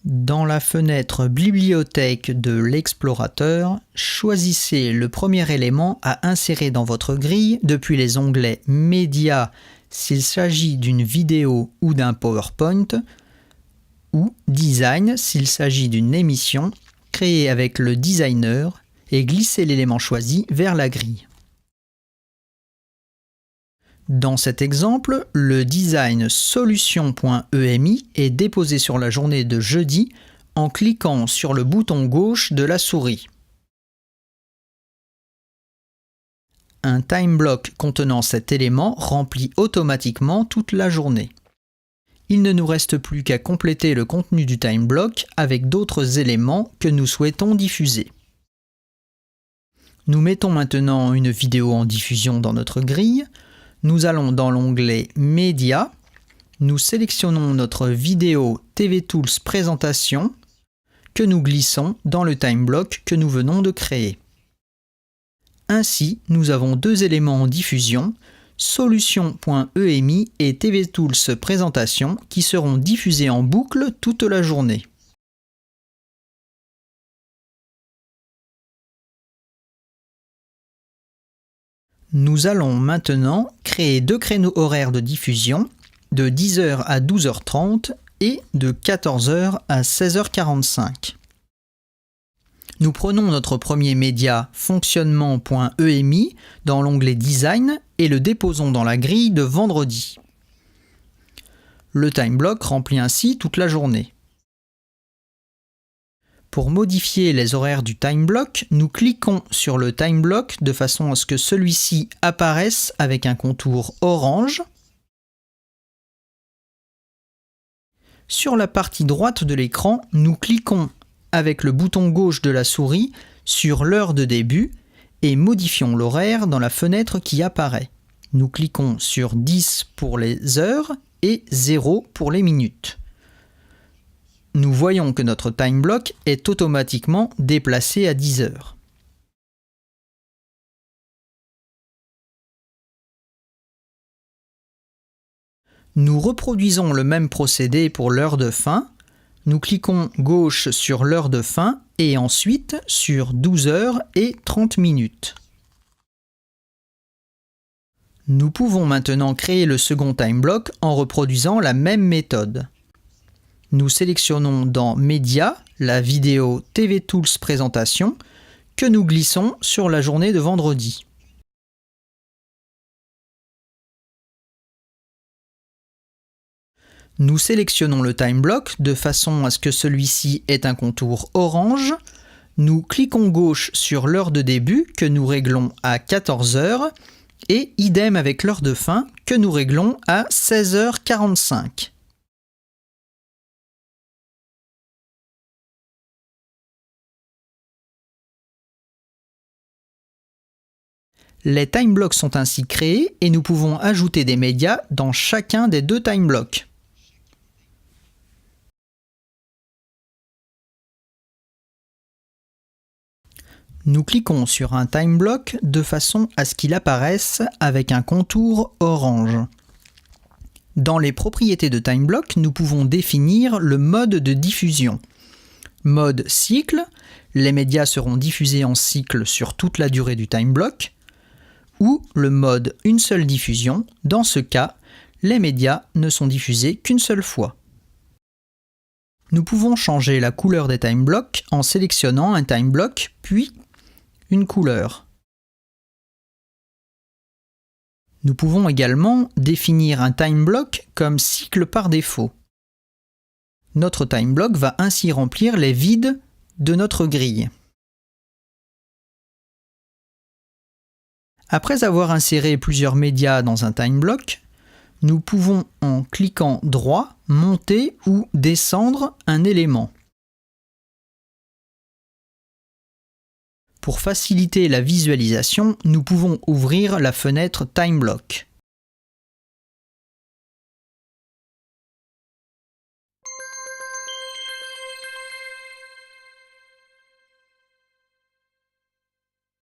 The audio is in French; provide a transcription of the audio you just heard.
Dans la fenêtre Bibliothèque de l'explorateur, choisissez le premier élément à insérer dans votre grille depuis les onglets Médias s'il s'agit d'une vidéo ou d'un PowerPoint, ou Design s'il s'agit d'une émission créée avec le designer et glissez l'élément choisi vers la grille. Dans cet exemple, le design solution.emi est déposé sur la journée de jeudi en cliquant sur le bouton gauche de la souris. Un time block contenant cet élément remplit automatiquement toute la journée. Il ne nous reste plus qu'à compléter le contenu du time block avec d'autres éléments que nous souhaitons diffuser. Nous mettons maintenant une vidéo en diffusion dans notre grille. Nous allons dans l'onglet Médias, nous sélectionnons notre vidéo TV Tools présentation que nous glissons dans le time block que nous venons de créer. Ainsi, nous avons deux éléments en diffusion, solution.emi et TV Tools présentation qui seront diffusés en boucle toute la journée. Nous allons maintenant créer deux créneaux horaires de diffusion de 10h à 12h30 et de 14h à 16h45. Nous prenons notre premier média fonctionnement.emi dans l'onglet Design et le déposons dans la grille de vendredi. Le time block remplit ainsi toute la journée. Pour modifier les horaires du time block, nous cliquons sur le time block de façon à ce que celui-ci apparaisse avec un contour orange. Sur la partie droite de l'écran, nous cliquons avec le bouton gauche de la souris sur l'heure de début et modifions l'horaire dans la fenêtre qui apparaît. Nous cliquons sur 10 pour les heures et 0 pour les minutes. Nous voyons que notre time block est automatiquement déplacé à 10 heures. Nous reproduisons le même procédé pour l'heure de fin. Nous cliquons gauche sur l'heure de fin et ensuite sur 12 heures et 30 minutes. Nous pouvons maintenant créer le second time block en reproduisant la même méthode. Nous sélectionnons dans Médias la vidéo TV Tools présentation que nous glissons sur la journée de vendredi. Nous sélectionnons le time block de façon à ce que celui-ci ait un contour orange. Nous cliquons gauche sur l'heure de début que nous réglons à 14 heures et idem avec l'heure de fin que nous réglons à 16h45. Les time blocks sont ainsi créés et nous pouvons ajouter des médias dans chacun des deux time blocks. Nous cliquons sur un time block de façon à ce qu'il apparaisse avec un contour orange. Dans les propriétés de time block, nous pouvons définir le mode de diffusion. Mode cycle, les médias seront diffusés en cycle sur toute la durée du time block. Ou le mode une seule diffusion, dans ce cas, les médias ne sont diffusés qu'une seule fois. Nous pouvons changer la couleur des time blocks en sélectionnant un time block, puis une couleur. Nous pouvons également définir un time block comme cycle par défaut. Notre time block va ainsi remplir les vides de notre grille. Après avoir inséré plusieurs médias dans un time block, nous pouvons, en cliquant droit, monter ou descendre un élément. Pour faciliter la visualisation, nous pouvons ouvrir la fenêtre Time Block.